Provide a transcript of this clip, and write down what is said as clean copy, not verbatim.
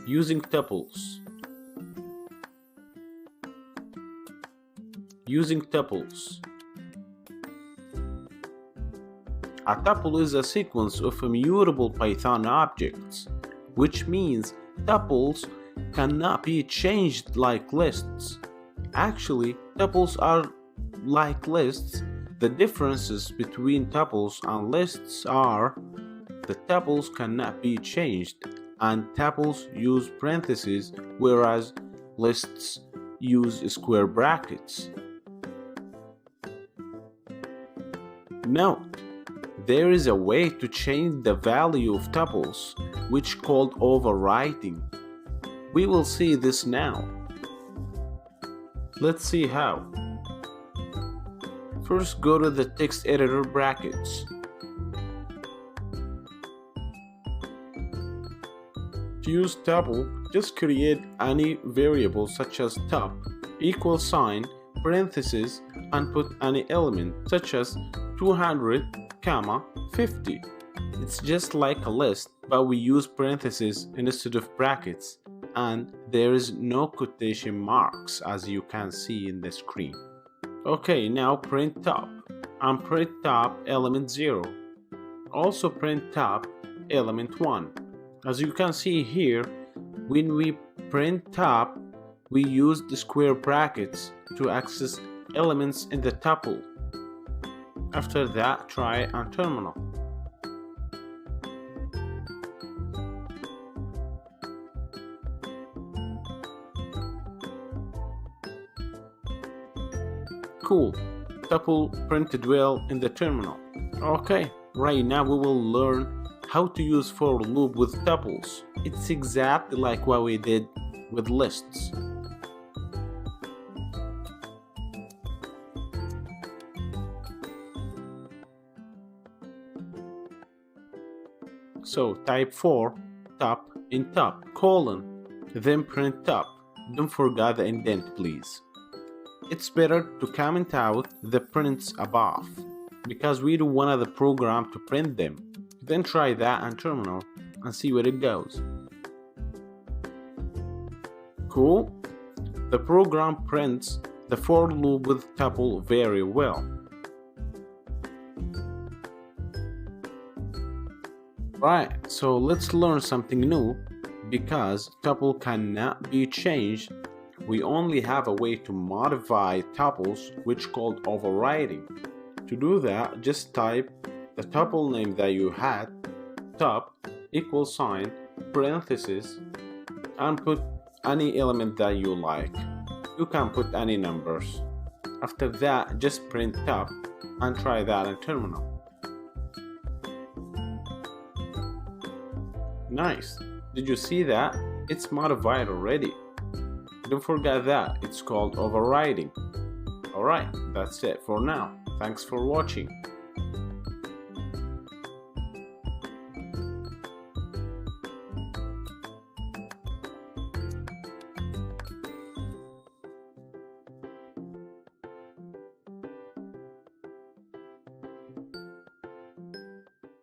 Using tuples. Using tuples. A tuple is a sequence of immutable Python objects, which means tuples cannot be changed like lists. Actually, tuples are like lists. The differences between tuples and lists are the tuples cannot be changed, and tuples use parentheses, whereas lists use square brackets. Note, there is a way to change the value of tuples, which called overriding. We will see this now. Let's see how. First, go to the text editor brackets. To use tuple, just create any variable such as tup, equal sign, parentheses, and put any element such as 200, 50. It's just like a list, but we use parentheses instead of brackets, and there is no quotation marks as you can see in the screen. Okay, now print top, and print top element 0. Also print top element 1. As you can see here, when we print top, we use the square brackets to access elements in the tuple. After that, try on terminal. Cool, tuple printed well in the terminal. Okay, right now we will learn how to use for loop with tuples. It's exactly like what we did with lists. So type for tup in tup, colon, then print tup. Don't forget the indent, please. It's better to comment out the prints above, because we don't want the program to print them. Then try that on terminal and see where it goes. Cool? The program prints the for loop with tuple very well. Right, so let's learn something new. Because tuple cannot be changed, we only have a way to modify tuples, which called overriding. To do that, just type the tuple name that you had, tup, equal sign, parentheses, and put any element that you like. You can put any numbers. After that, just print tup and try that in terminal. Nice. Did you see that? It's modified already. Don't forget that, it's called overriding. Alright, that's it for now. Thanks for watching.